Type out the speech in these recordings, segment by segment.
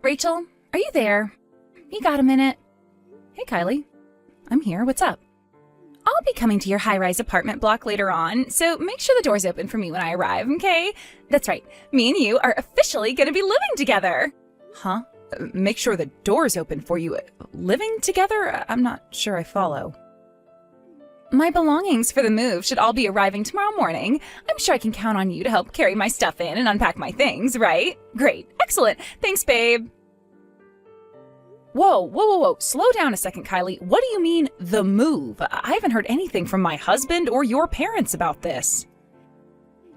Rachel, are you there? You got a minute? Hey, Kylie. I'm here. What's up? I'll be coming to your high-rise apartment block later on, so make sure the door's open for me when I arrive, okay? That's right. Me and you are officially gonna be living together. Huh? Make sure the door's open for you. Living together? I'm not sure I follow. My belongings for the move should all be arriving tomorrow morning. I'm sure I can count on you to help carry my stuff in and unpack my things, right? Great. Excellent. Thanks, babe. Whoa. Slow down a second, Kylie. What do you mean, the move? I haven't heard anything from my husband or your parents about this.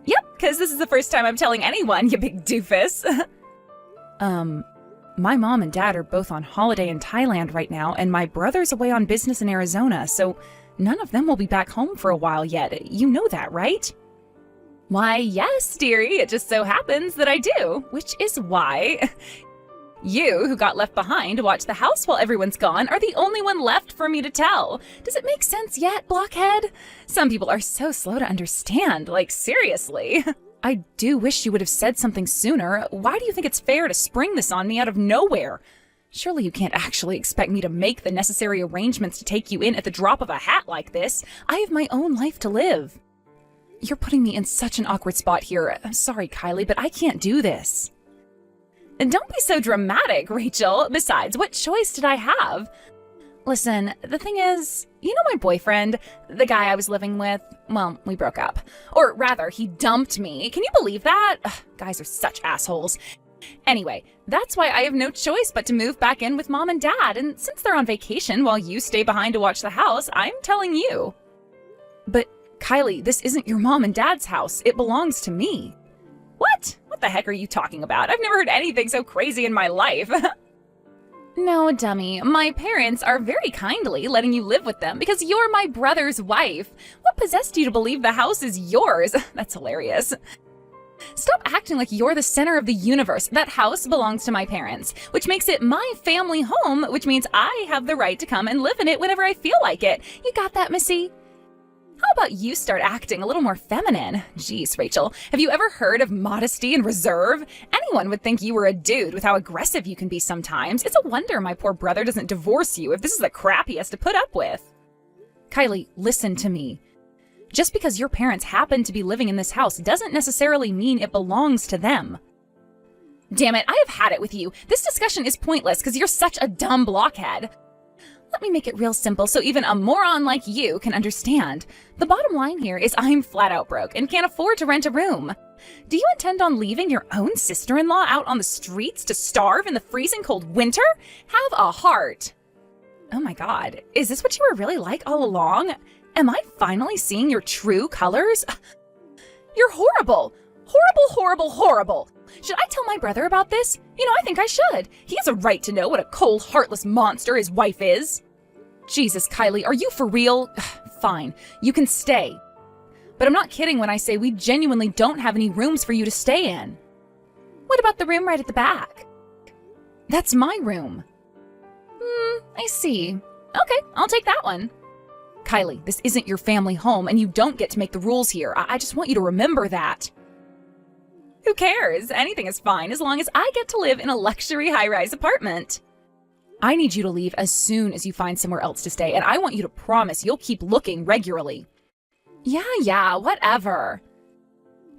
Yep, because this is the first time I'm telling anyone, you big doofus. My mom and dad are both on holiday in Thailand right now, and my brother's away on business in Arizona, so none of them will be back home for a while yet. You know that, right? Why, yes, dearie. It just so happens that I do, which is why you, who got left behind to watch the house while everyone's gone, are the only one left for me to tell. Does it make sense yet, blockhead? Some people are so slow to understand, like seriously. I do wish you would have said something sooner. Why do you think it's fair to spring this on me out of nowhere? Surely you can't actually expect me to make the necessary arrangements to take you in at the drop of a hat like this. I have my own life to live. You're putting me in such an awkward spot here. I'm sorry, Kylie, but I can't do this. And don't be so dramatic, Rachel. Besides, what choice did I have? Listen, the thing is, you know my boyfriend, the guy I was living with? Well, we broke up. Or rather, he dumped me. Can you believe that? Ugh, guys are such assholes. Anyway, that's why I have no choice but to move back in with mom and dad, and since they're on vacation while you stay behind to watch the house, I'm telling you. But, Kylie, this isn't your mom and dad's house. It belongs to me. What? What the heck are you talking about? I've never heard anything so crazy in my life. No, dummy. My parents are very kindly letting you live with them because you're my brother's wife. What possessed you to believe the house is yours? That's hilarious. Stop acting like you're the center of the universe. That house belongs to my parents, which makes it my family home, which means I have the right to come and live in it whenever I feel like it. You got that, Missy? How about you start acting a little more feminine? Jeez, Rachel, have you ever heard of modesty and reserve? Anyone would think you were a dude with how aggressive you can be sometimes. It's a wonder my poor brother doesn't divorce you if this is the crap he has to put up with. Kylie, listen to me. Just because your parents happen to be living in this house doesn't necessarily mean it belongs to them. Damn it, I have had it with you. This discussion is pointless because you're such a dumb blockhead. Let me make it real simple so even a moron like you can understand. The bottom line here is I'm flat out broke and can't afford to rent a room. Do you intend on leaving your own sister-in-law out on the streets to starve in the freezing cold winter? Have a heart. Oh my God, is this what you were really like all along? Am I finally seeing your true colors? You're horrible. Horrible. Should I tell my brother about this? You know, I think I should. He has a right to know what a cold, heartless monster his wife is. Jesus, Kylie, are you for real? Fine, you can stay. But I'm not kidding when I say we genuinely don't have any rooms for you to stay in. What about the room right at the back? That's my room. I see. Okay, I'll take that one. Kylie, this isn't your family home and you don't get to make the rules here. I just want you to remember that. Who cares? Anything is fine as long as I get to live in a luxury high-rise apartment. I need you to leave as soon as you find somewhere else to stay, and I want you to promise you'll keep looking regularly. Yeah, whatever.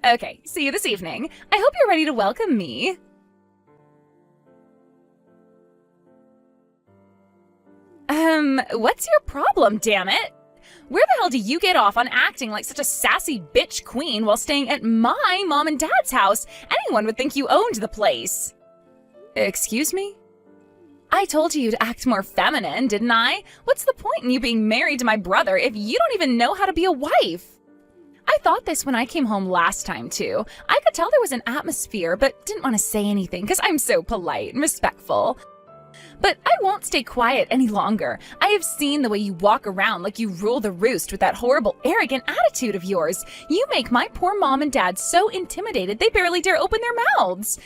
Okay, see you this evening. I hope you're ready to welcome me. What's your problem, damn it? Where the hell do you get off on acting like such a sassy bitch queen while staying at my mom and dad's house? Anyone would think you owned the place. Excuse me? I told you to act more feminine, didn't I? What's the point in you being married to my brother if you don't even know how to be a wife? I thought this when I came home last time, too. I could tell there was an atmosphere, but didn't want to say anything because I'm so polite and respectful. But I won't stay quiet any longer. I have seen the way you walk around like you rule the roost with that horrible, arrogant attitude of yours. You make my poor mom and dad so intimidated they barely dare open their mouths.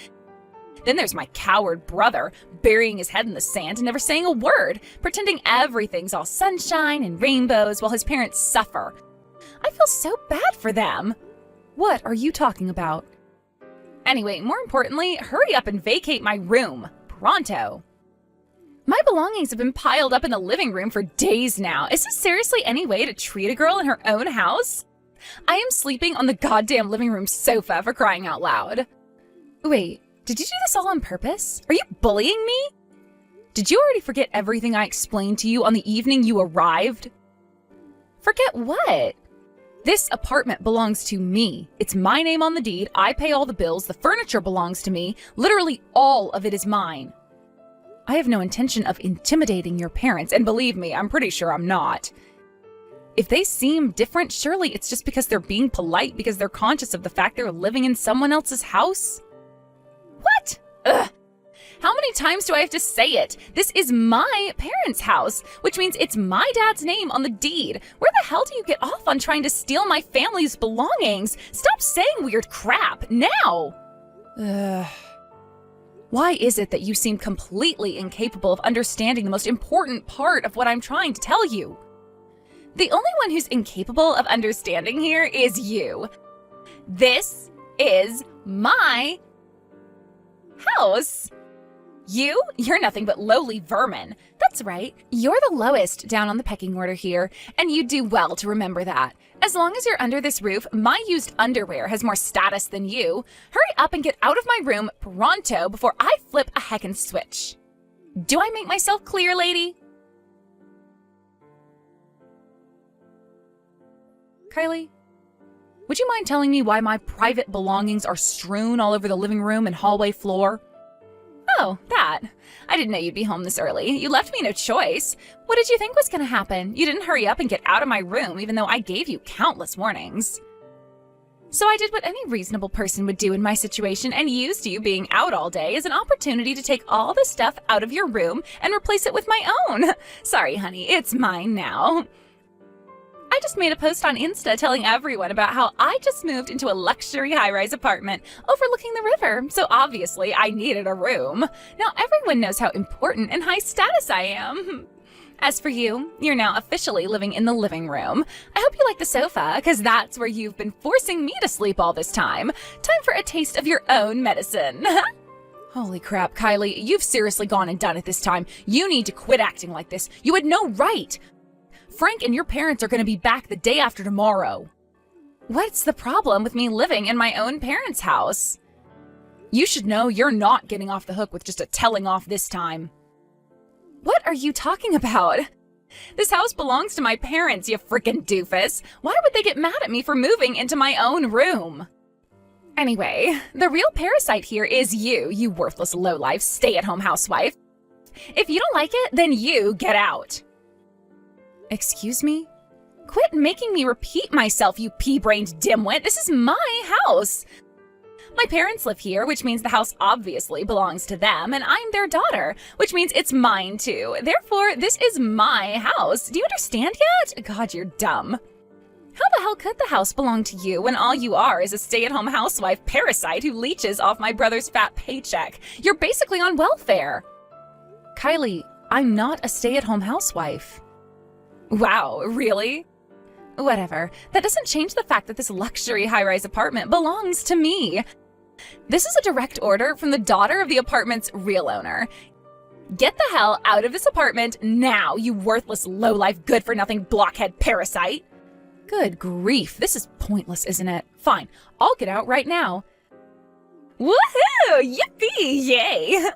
Then there's my coward brother, burying his head in the sand and never saying a word, pretending everything's all sunshine and rainbows while his parents suffer. I feel so bad for them. What are you talking about? Anyway, more importantly, hurry up and vacate my room. Pronto. My belongings have been piled up in the living room for days now. Is this seriously any way to treat a girl in her own house? I am sleeping on the goddamn living room sofa, for crying out loud. Wait, did you do this all on purpose? Are you bullying me? Did you already forget everything I explained to you on the evening you arrived? Forget what? This apartment belongs to me. It's my name on the deed. I pay all the bills. The furniture belongs to me. Literally all of it is mine. I have no intention of intimidating your parents, and believe me, I'm pretty sure I'm not. If they seem different, surely it's just because they're being polite because they're conscious of the fact they're living in someone else's house? What? Ugh. How many times do I have to say it? This is my parents' house, which means it's my dad's name on the deed. Where the hell do you get off on trying to steal my family's belongings? Stop saying weird crap, now! Ugh. Why is it that you seem completely incapable of understanding the most important part of what I'm trying to tell you? The only one who's incapable of understanding here is you. This is my house. You're nothing but lowly vermin. That's right, you're the lowest down on the pecking order here, and you do well to remember that. As long as you're under this roof, my used underwear has more status than you. Hurry up and get out of my room pronto before I flip a heckin' switch. Do I make myself clear, lady? Kylie, would you mind telling me why my private belongings are strewn all over the living room and hallway floor? Oh, that. I didn't know you'd be home this early. You left me no choice. What did you think was going to happen? You didn't hurry up and get out of my room, even though I gave you countless warnings. So I did what any reasonable person would do in my situation and used you being out all day as an opportunity to take all the stuff out of your room and replace it with my own. Sorry, honey, it's mine now. I just made a post on Insta telling everyone about how I just moved into a luxury high-rise apartment overlooking the river, so obviously I needed a room. Now everyone knows how important and high status I am. As for you, you're now officially living in the living room. I hope you like the sofa, because that's where you've been forcing me to sleep all this time. Time for a taste of your own medicine. Holy crap, Kylie, you've seriously gone and done it this time. You need to quit acting like this. You had no right. Frank and your parents are going to be back the day after tomorrow. What's the problem with me living in my own parents' house? You should know you're not getting off the hook with just a telling off this time. What are you talking about? This house belongs to my parents, you frickin' doofus. Why would they get mad at me for moving into my own room? Anyway, the real parasite here is you worthless lowlife stay-at-home housewife. If you don't like it, then you get out. Excuse me? Quit making me repeat myself, you pea-brained dimwit. This is my house. My parents live here, which means the house obviously belongs to them, and I'm their daughter, which means it's mine too. Therefore, this is my house. Do you understand yet? God, you're dumb. How the hell could the house belong to you when all you are is a stay-at-home housewife parasite who leeches off my brother's fat paycheck? You're basically on welfare. Kylie, I'm not a stay-at-home housewife. Wow, really? Whatever. That doesn't change the fact that this luxury high-rise apartment belongs to me. This is a direct order from the daughter of the apartment's real owner. Get the hell out of this apartment now, you worthless, low-life, good-for-nothing blockhead parasite. Good grief, this is pointless, isn't it? Fine, I'll get out right now. Woohoo! Yippee! Yay!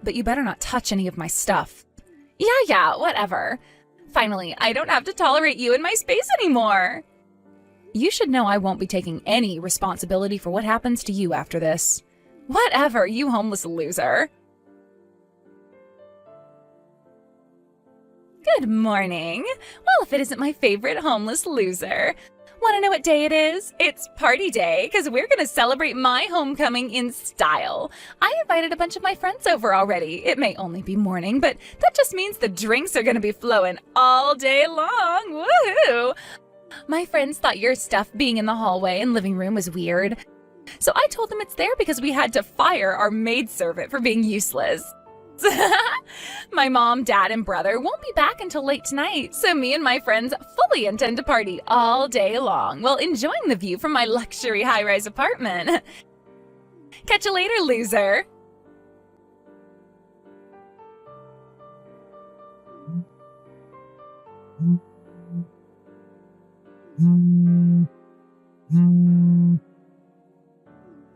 But you better not touch any of my stuff. Yeah, whatever. Finally, I don't have to tolerate you in my space anymore. You should know I won't be taking any responsibility for what happens to you after this. Whatever, you homeless loser. Good morning. Well, if it isn't my favorite homeless loser. Want to know what day it is? It's party day, because we're going to celebrate my homecoming in style. I invited a bunch of my friends over already. It may only be morning, but that just means the drinks are going to be flowing all day long. Woohoo! My friends thought your stuff being in the hallway and living room was weird. So I told them it's there because we had to fire our maidservant for being useless. My mom, dad, and brother won't be back until late tonight, so me and my friends fully intend to party all day long while enjoying the view from my luxury high-rise apartment. Catch you later, loser.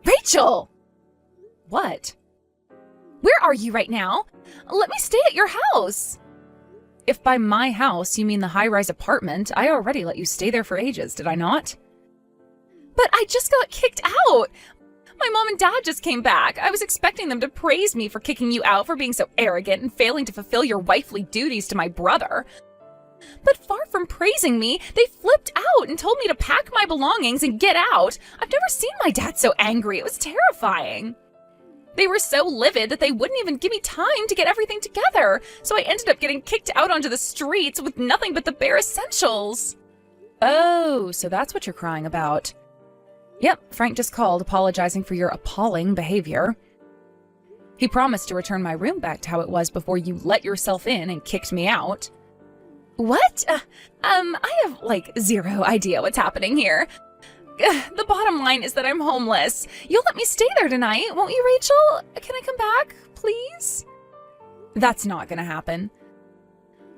Rachel! What? Where are you right now? Let me stay at your house. If by my house you mean the high-rise apartment, I already let you stay there for ages, did I not? But I just got kicked out. My mom and dad just came back. I was expecting them to praise me for kicking you out for being so arrogant and failing to fulfill your wifely duties to my brother. But far from praising me, they flipped out and told me to pack my belongings and get out. I've never seen my dad so angry. It was terrifying. They were so livid that they wouldn't even give me time to get everything together, so I ended up getting kicked out onto the streets with nothing but the bare essentials. Oh, so that's what you're crying about. Yep, Frank just called apologizing for your appalling behavior. He promised to return my room back to how it was before you let yourself in and kicked me out. What? I have, zero idea what's happening here. The bottom line is that I'm homeless. You'll let me stay there tonight, won't you, Rachel? Can I come back, please? That's not gonna happen.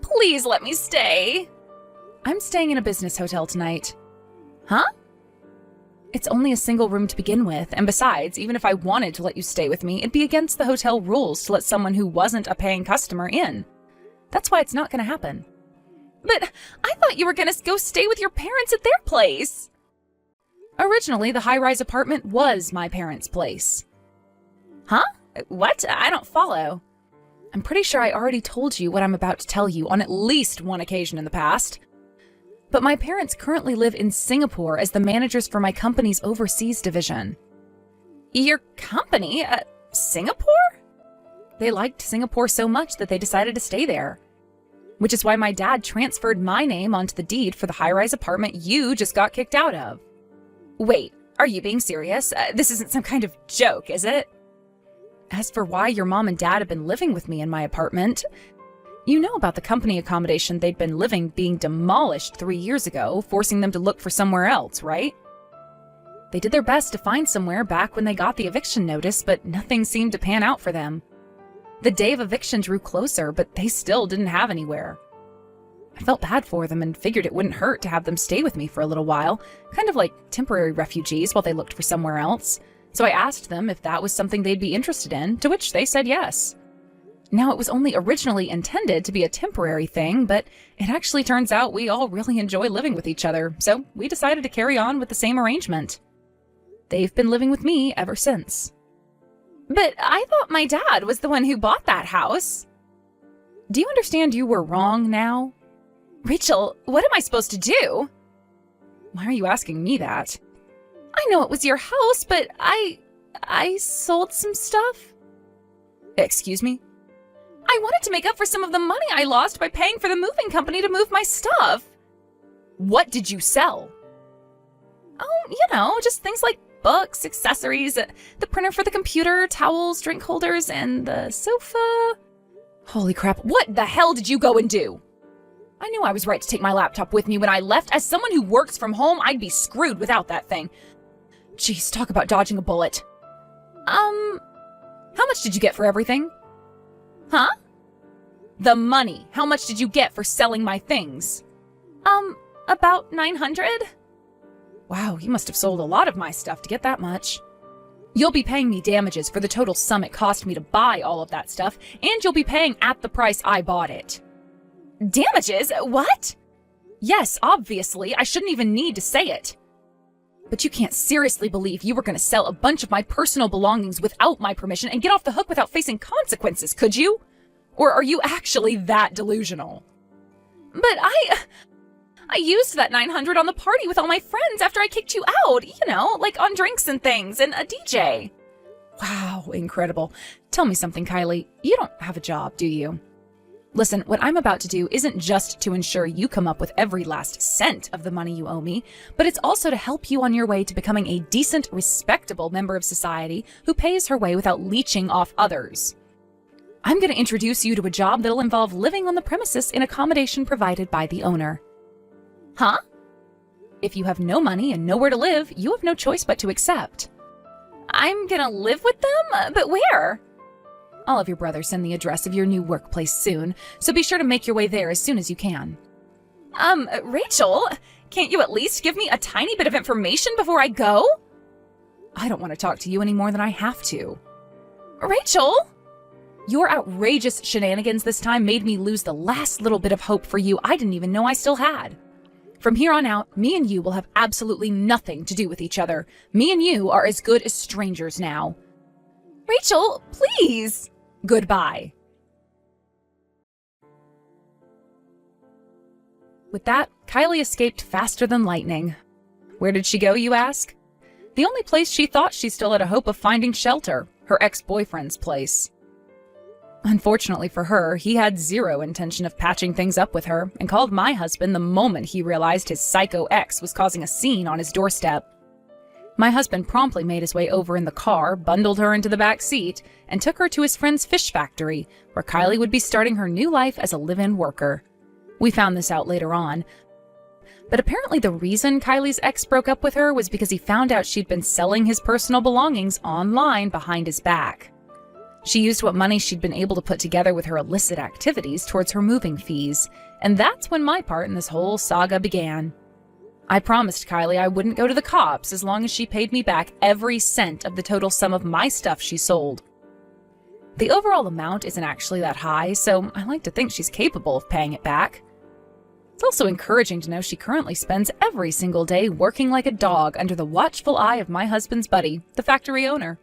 Please let me stay. I'm staying in a business hotel tonight. Huh? It's only a single room to begin with, and besides, even if I wanted to let you stay with me, it'd be against the hotel rules to let someone who wasn't a paying customer in. That's why it's not gonna happen. But I thought you were gonna go stay with your parents at their place. Originally, the high-rise apartment was my parents' place. Huh? What? I don't follow. I'm pretty sure I already told you what I'm about to tell you on at least one occasion in the past. But my parents currently live in Singapore as the managers for my company's overseas division. Your company? Singapore? They liked Singapore so much that they decided to stay there. Which is why my dad transferred my name onto the deed for the high-rise apartment you just got kicked out of. Wait, are you being serious? This isn't some kind of joke, is it? As for why your mom and dad have been living with me in my apartment, you know about the company accommodation they'd been living being demolished 3 years ago, forcing them to look for somewhere else, right? They did their best to find somewhere back when they got the eviction notice, but nothing seemed to pan out for them. The day of eviction drew closer, but they still didn't have anywhere. I felt bad for them and figured it wouldn't hurt to have them stay with me for a little while, kind of like temporary refugees while they looked for somewhere else. So I asked them if that was something they'd be interested in, to which they said yes. Now, it was only originally intended to be a temporary thing, but it actually turns out we all really enjoy living with each other, so we decided to carry on with the same arrangement. They've been living with me ever since. But I thought my dad was the one who bought that house. Do you understand you were wrong now? Rachel, what am I supposed to do? Why are you asking me that? I know it was your house, but I sold some stuff. Excuse me? I wanted to make up for some of the money I lost by paying for the moving company to move my stuff. What did you sell? Oh, just things like books, accessories, the printer for the computer, towels, drink holders, and the sofa. Holy crap, what the hell did you go and do? I knew I was right to take my laptop with me when I left. As someone who works from home, I'd be screwed without that thing. Jeez, talk about dodging a bullet. How much did you get for everything? Huh? The money. How much did you get for selling my things? About 900? Wow, you must have sold a lot of my stuff to get that much. You'll be paying me damages for the total sum it cost me to buy all of that stuff, and you'll be paying at the price I bought it. Damages? What? Yes, obviously, I shouldn't even need to say it. But you can't seriously believe you were going to sell a bunch of my personal belongings without my permission and get off the hook without facing consequences, could you? Or are you actually that delusional? But I used that 900 on the party with all my friends after I kicked you out, like on drinks and things and a DJ. Wow, incredible. Tell me something, Kylie. You don't have a job, do you? Listen, what I'm about to do isn't just to ensure you come up with every last cent of the money you owe me, but it's also to help you on your way to becoming a decent, respectable member of society who pays her way without leeching off others. I'm going to introduce you to a job that'll involve living on the premises in accommodation provided by the owner. Huh? If you have no money and nowhere to live, you have no choice but to accept. I'm gonna live with them? But where? I'll have your brother send the address of your new workplace soon, so be sure to make your way there as soon as you can. Rachel, can't you at least give me a tiny bit of information before I go? I don't want to talk to you any more than I have to. Rachel! Your outrageous shenanigans this time made me lose the last little bit of hope for you I didn't even know I still had. From here on out, me and you will have absolutely nothing to do with each other. Me and you are as good as strangers now. Rachel, please! Goodbye. With that, Kylie escaped faster than lightning. Where did she go, you ask? The only place she thought she still had a hope of finding shelter, her ex-boyfriend's place. Unfortunately for her, he had zero intention of patching things up with her and called my husband the moment he realized his psycho ex was causing a scene on his doorstep. My husband promptly made his way over in the car, bundled her into the back seat, and took her to his friend's fish factory, where Kylie would be starting her new life as a live-in worker. We found this out later on, but apparently the reason Kylie's ex broke up with her was because he found out she'd been selling his personal belongings online behind his back. She used what money she'd been able to put together with her illicit activities towards her moving fees, and that's when my part in this whole saga began. I promised Kylie I wouldn't go to the cops as long as she paid me back every cent of the total sum of my stuff she sold. The overall amount isn't actually that high, so I like to think she's capable of paying it back. It's also encouraging to know she currently spends every single day working like a dog under the watchful eye of my husband's buddy, the factory owner.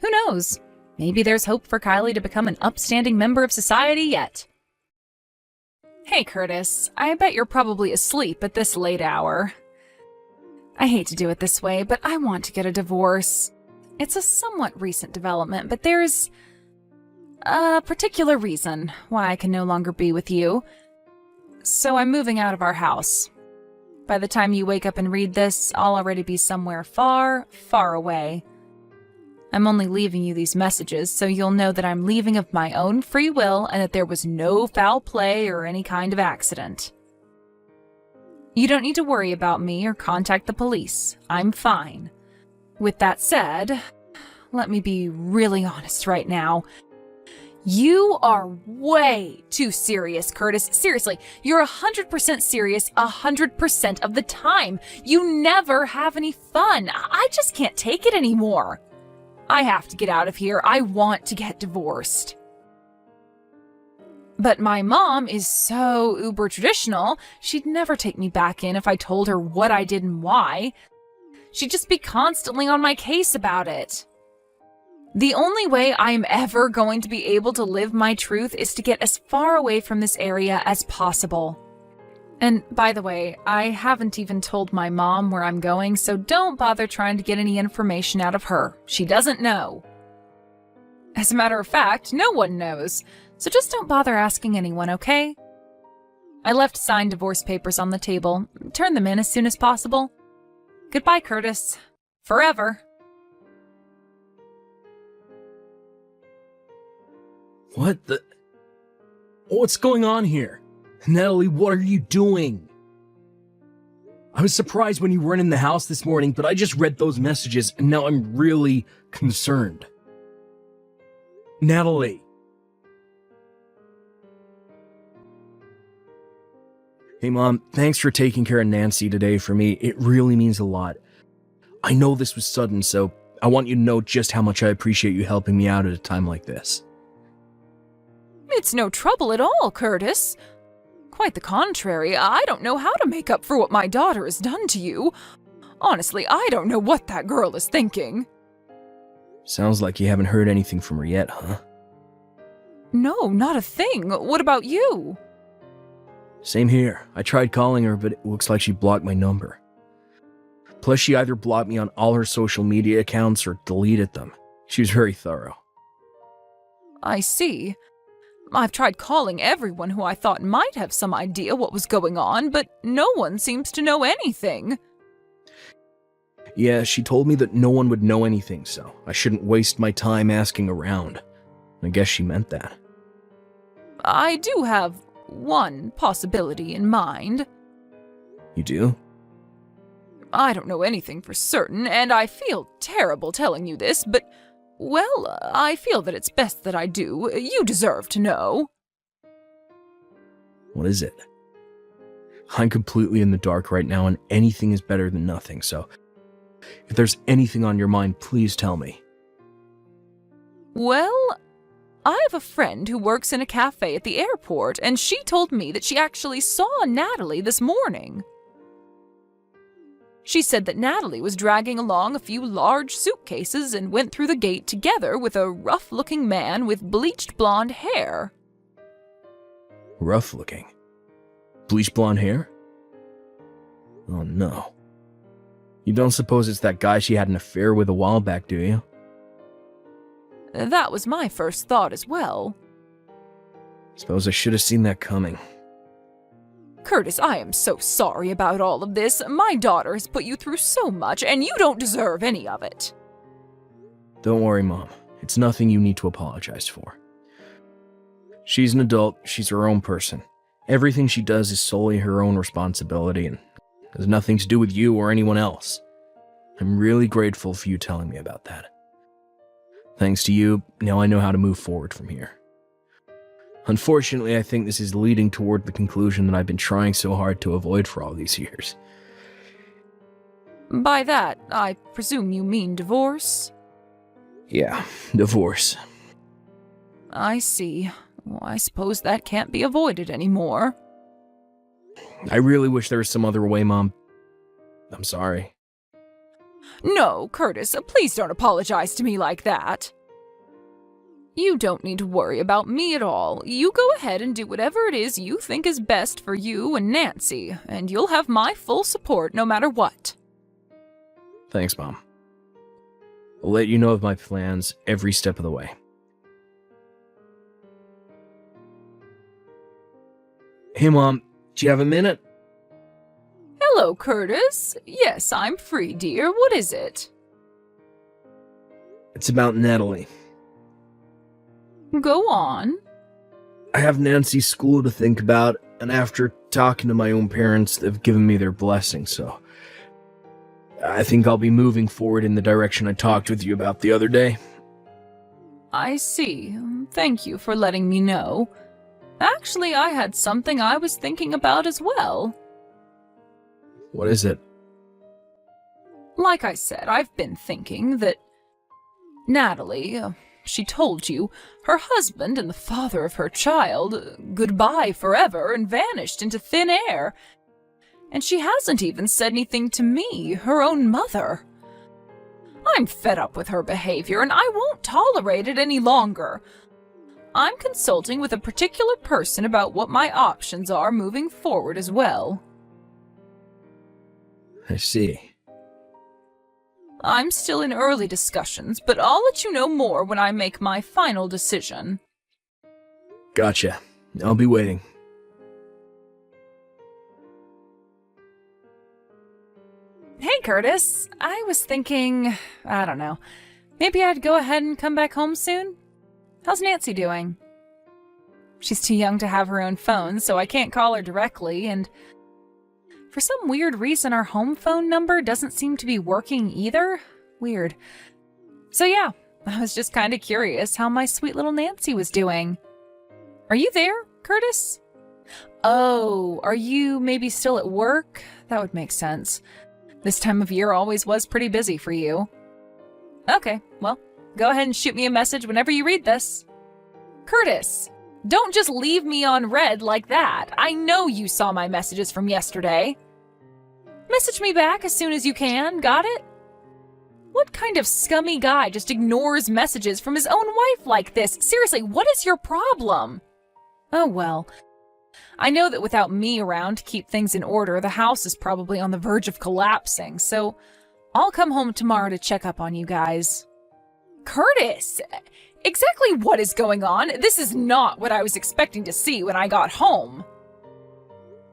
Who knows? Maybe there's hope for Kylie to become an upstanding member of society yet. Hey, Curtis. I bet you're probably asleep at this late hour. I hate to do it this way, but I want to get a divorce. It's a somewhat recent development, but there's a particular reason why I can no longer be with you. So I'm moving out of our house. By the time you wake up and read this, I'll already be somewhere far, far away. I'm only leaving you these messages so you'll know that I'm leaving of my own free will and that there was no foul play or any kind of accident. You don't need to worry about me or contact the police. I'm fine. With that said, let me be really honest right now. You are way too serious, Curtis. Seriously, you're 100% serious 100% of the time. You never have any fun. I just can't take it anymore. I have to get out of here. I want to get divorced. But my mom is so uber traditional, she'd never take me back in if I told her what I did and why. She'd just be constantly on my case about it. The only way I'm ever going to be able to live my truth is to get as far away from this area as possible. And by the way, I haven't even told my mom where I'm going, so don't bother trying to get any information out of her. She doesn't know. As a matter of fact, no one knows, so just don't bother asking anyone, okay? I left signed divorce papers on the table. Turn them in as soon as possible. Goodbye, Curtis. Forever. What the? What's going on here? Natalie, what are you doing? I was surprised when you weren't in the house this morning, but I just read those messages and now I'm really concerned. Natalie. Hey Mom, thanks for taking care of Nancy today for me. It really means a lot. I know this was sudden, so I want you to know just how much I appreciate you helping me out at a time like this. It's no trouble at all, Curtis. Quite the contrary, I don't know how to make up for what my daughter has done to you. Honestly, I don't know what that girl is thinking. Sounds like you haven't heard anything from her yet, huh? No, not a thing. What about you? Same here. I tried calling her, but it looks like she blocked my number. Plus, she either blocked me on all her social media accounts or deleted them. She was very thorough. I see. I've tried calling everyone who I thought might have some idea what was going on, but no one seems to know anything. Yeah, she told me that no one would know anything, so I shouldn't waste my time asking around. I guess she meant that. I do have one possibility in mind. You do? I don't know anything for certain, and I feel terrible telling you this, but, well, I feel that it's best that I do. You deserve to know. What is it? I'm completely in the dark right now, and anything is better than nothing, so if there's anything on your mind, please tell me. Well, I have a friend who works in a cafe at the airport, and she told me that she actually saw Natalie this morning. She said that Natalie was dragging along a few large suitcases and went through the gate together with a rough-looking man with bleached blonde hair. Rough-looking? Bleached blonde hair? Oh no. You don't suppose it's that guy she had an affair with a while back, do you? That was my first thought as well. Suppose I should have seen that coming. Curtis, I am so sorry about all of this. My daughter has put you through so much, and you don't deserve any of it. Don't worry, Mom. It's nothing you need to apologize for. She's an adult, she's her own person. Everything she does is solely her own responsibility and has nothing to do with you or anyone else. I'm really grateful for you telling me about that. Thanks to you, now I know how to move forward from here. Unfortunately, I think this is leading toward the conclusion that I've been trying so hard to avoid for all these years. By that, I presume you mean divorce? Yeah, divorce. I see. Well, I suppose that can't be avoided anymore. I really wish there was some other way, Mom. I'm sorry. No, Curtis, please don't apologize to me like that. You don't need to worry about me at all. You go ahead and do whatever it is you think is best for you and Nancy, and you'll have my full support no matter what. Thanks, Mom. I'll let you know of my plans every step of the way. Hey, Mom, do you have a minute? Hello, Curtis. Yes, I'm free, dear. What is it? It's about Natalie. Go on. I have Nancy's school to think about, and after talking to my own parents, they've given me their blessing, so I think I'll be moving forward in the direction I talked with you about the other day. I see. Thank you for letting me know. Actually, I had something I was thinking about as well. What is it? Like I said, I've been thinking that Natalie, she told you, her husband and the father of her child, goodbye forever and vanished into thin air. And she hasn't even said anything to me, her own mother. I'm fed up with her behavior, and I won't tolerate it any longer. I'm consulting with a particular person about what my options are moving forward as well. I see. I'm still in early discussions, but I'll let you know more when I make my final decision. Gotcha. I'll be waiting. Hey, Curtis. I was thinking, I don't know, maybe I'd go ahead and come back home soon? How's Nancy doing? She's too young to have her own phone, so I can't call her directly, and for some weird reason our home phone number doesn't seem to be working either. Weird. So yeah, I was just kind of curious how my sweet little Nancy was doing. Are you there, Curtis? Oh, are you maybe still at work? That would make sense. This time of year always was pretty busy for you. Okay, well, go ahead and shoot me a message whenever you read this. Curtis, don't just leave me on red like that. I know you saw my messages from yesterday. Message me back as soon as you can, got it? What kind of scummy guy just ignores messages from his own wife like this? Seriously, what is your problem? Oh well. I know that without me around to keep things in order, the house is probably on the verge of collapsing, so I'll come home tomorrow to check up on you guys. Curtis! Exactly what is going on? This is not what I was expecting to see when I got home.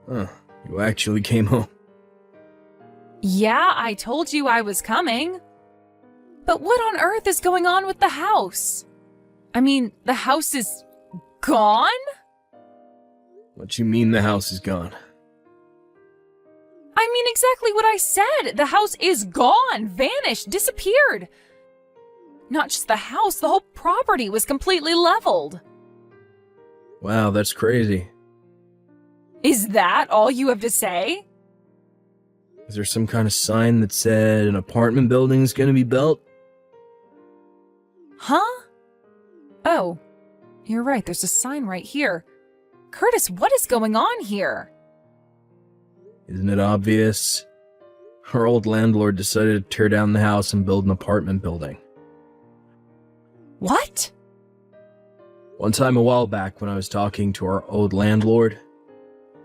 Huh, you actually came home. Yeah, I told you I was coming. But what on earth is going on with the house? I mean, the house is gone? What you mean the house is gone? I mean exactly what I said. The house is gone, vanished, disappeared. Not just the house, the whole property was completely leveled. Wow, that's crazy. Is that all you have to say? Is there some kind of sign that said an apartment building is going to be built? Huh? Oh, you're right, there's a sign right here. Curtis, what is going on here? Isn't it obvious? Our old landlord decided to tear down the house and build an apartment building. What? One time a while back when I was talking to our old landlord,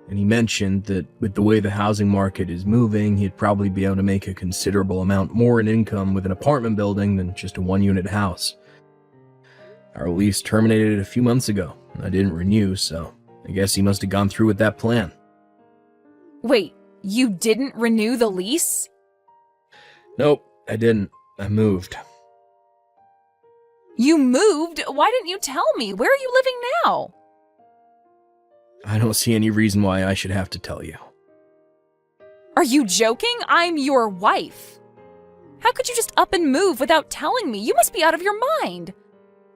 and he mentioned that with the way the housing market is moving, he'd probably be able to make a considerable amount more in income with an apartment building than just a one-unit house. Our lease terminated a few months ago, and I didn't renew, so I guess he must have gone through with that plan. Wait, you didn't renew the lease? Nope, I didn't. I moved. You moved? Why didn't you tell me? Where are you living now? I don't see any reason why I should have to tell you. Are you joking? I'm your wife. How could you just up and move without telling me? You must be out of your mind.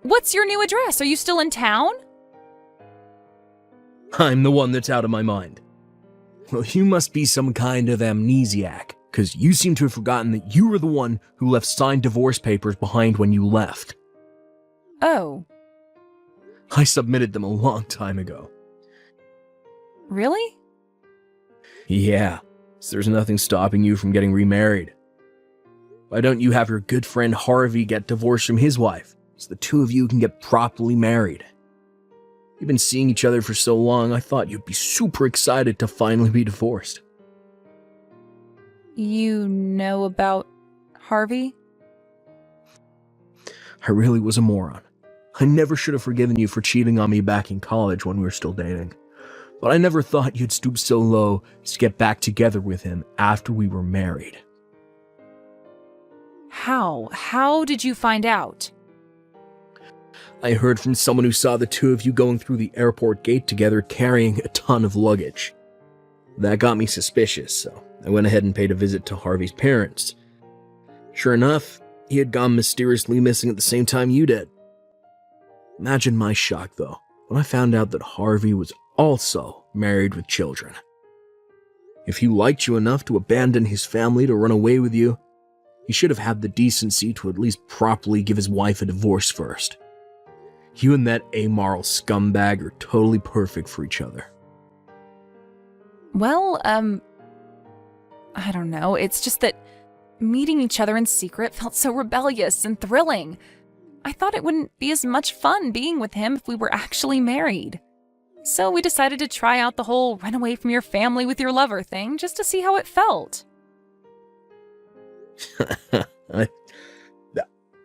What's your new address? Are you still in town? I'm the one that's out of my mind. Well, you must be some kind of amnesiac, because you seem to have forgotten that you were the one who left signed divorce papers behind when you left. Oh, I submitted them a long time ago. really? Yeah, so there's nothing stopping you from getting remarried. Why don't you have your good friend Harvey get divorced from his wife, so the two of you can get properly married? You've been seeing each other for so long, I thought you'd be super excited to finally be divorced. You know about Harvey? I really was a moron. I never should have forgiven you for cheating on me back in college when we were still dating. But I never thought you'd stoop so low as to get back together with him after we were married. How? How did you find out? I heard from someone who saw the two of you going through the airport gate together carrying a ton of luggage. That got me suspicious, so I went ahead and paid a visit to Harvey's parents. Sure enough, he had gone mysteriously missing at the same time you did. Imagine my shock, though, when I found out that Harvey was also married with children. If he liked you enough to abandon his family to run away with you, he should have had the decency to at least properly give his wife a divorce first. You and that amoral scumbag are totally perfect for each other. Well, I don't know. It's just that meeting each other in secret felt so rebellious and thrilling. I thought it wouldn't be as much fun being with him if we were actually married. So we decided to try out the whole run away from your family with your lover thing just to see how it felt.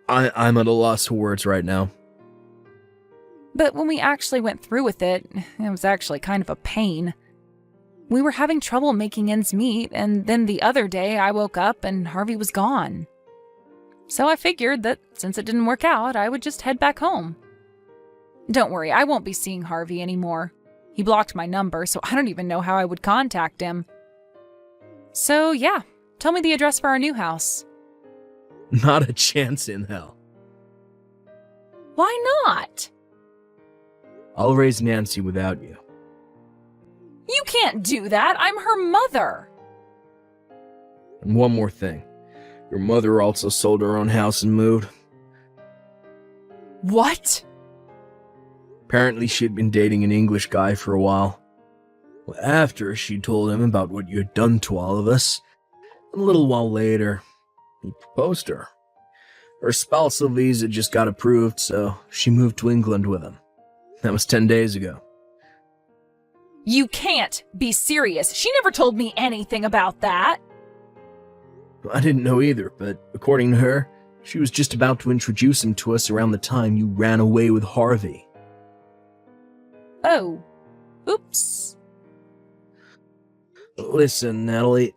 I'm at a loss for words right now. But when we actually went through with it, it was actually kind of a pain. We were having trouble making ends meet, and then the other day I woke up and Harvey was gone. So I figured that since it didn't work out, I would just head back home. Don't worry, I won't be seeing Harvey anymore. He blocked my number, so I don't even know how I would contact him. So yeah, tell me the address for our new house. Not a chance in hell. Why not? I'll raise Nancy without you. You can't do that. I'm her mother. And one more thing. Your mother also sold her own house and moved. What? Apparently she'd been dating an English guy for a while. Well, after she told him about what you had done to all of us, a little while later, he proposed to her. Her spousal visa just got approved, so she moved to England with him. That was 10 days ago. You can't be serious. She never told me anything about that. I didn't know either, but according to her, she was just about to introduce him to us around the time you ran away with Harvey. Oh. Oops. Listen, Natalie,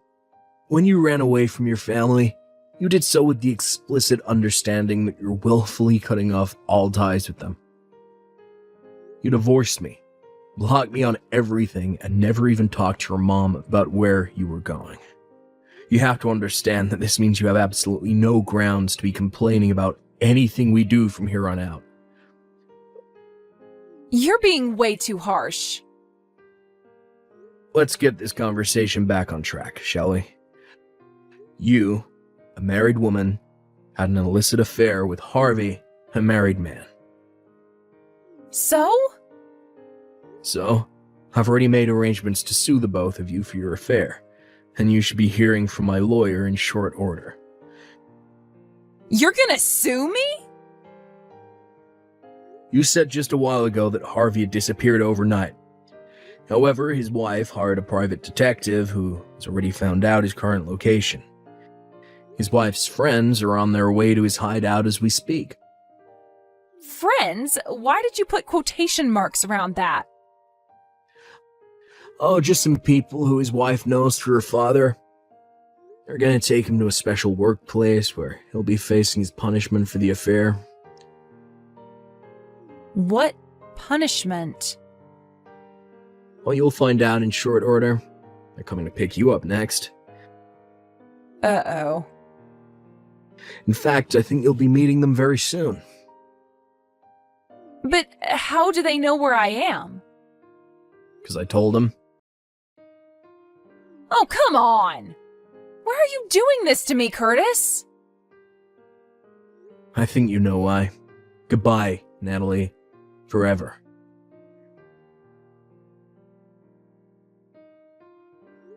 when you ran away from your family, you did so with the explicit understanding that you're willfully cutting off all ties with them. You divorced me, blocked me on everything, and never even talked to your mom about where you were going. You have to understand that this means you have absolutely no grounds to be complaining about anything we do from here on out. You're being way too harsh. Let's get this conversation back on track, shall we? You, a married woman, had an illicit affair with Harvey, a married man. So? So, I've already made arrangements to sue the both of you for your affair, and you should be hearing from my lawyer in short order. You're gonna sue me? You said just a while ago that Harvey had disappeared overnight. However, his wife hired a private detective who has already found out his current location. His wife's friends are on their way to his hideout as we speak. Friends? Why did you put quotation marks around that? Oh, just some people who his wife knows through her father. They're gonna take him to a special workplace where he'll be facing his punishment for the affair. What punishment? Well, you'll find out in short order. They're coming to pick you up next. Uh-oh. In fact, I think you'll be meeting them very soon. But how do they know where I am? Because I told them. Oh, come on! Why are you doing this to me, Curtis? I think you know why. Goodbye, Natalie. Forever.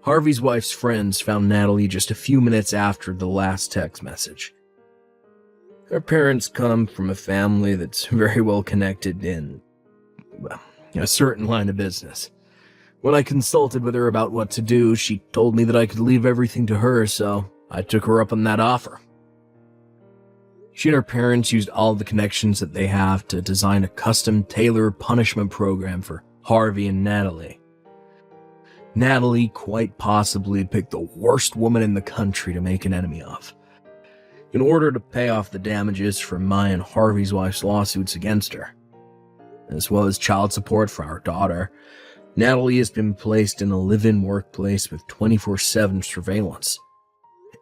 Harvey's wife's friends found Natalie just a few minutes after the last text message. Her parents come from a family that's very well connected in, well, a certain line of business. When I consulted with her about what to do, she told me that I could leave everything to her, so I took her up on that offer. She and her parents used all the connections that they have to design a custom tailored punishment program for Harvey and Natalie. Natalie quite possibly picked the worst woman in the country to make an enemy of. In order to pay off the damages from my and Harvey's wife's lawsuits against her, as well as child support for our daughter, Natalie has been placed in a live-in workplace with 24/7 surveillance.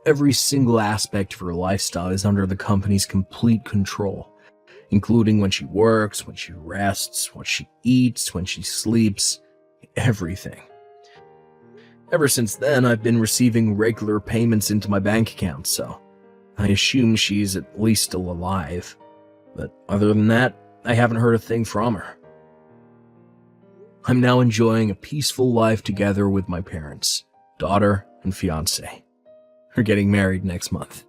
Every single aspect of her lifestyle is under the company's complete control, including when she works, when she rests, what she eats, when she sleeps, everything. Ever since then, I've been receiving regular payments into my bank account, so I assume she's at least still alive. But other than that, I haven't heard a thing from her. I'm now enjoying a peaceful life together with my parents, daughter, and fiancé. We're getting married next month.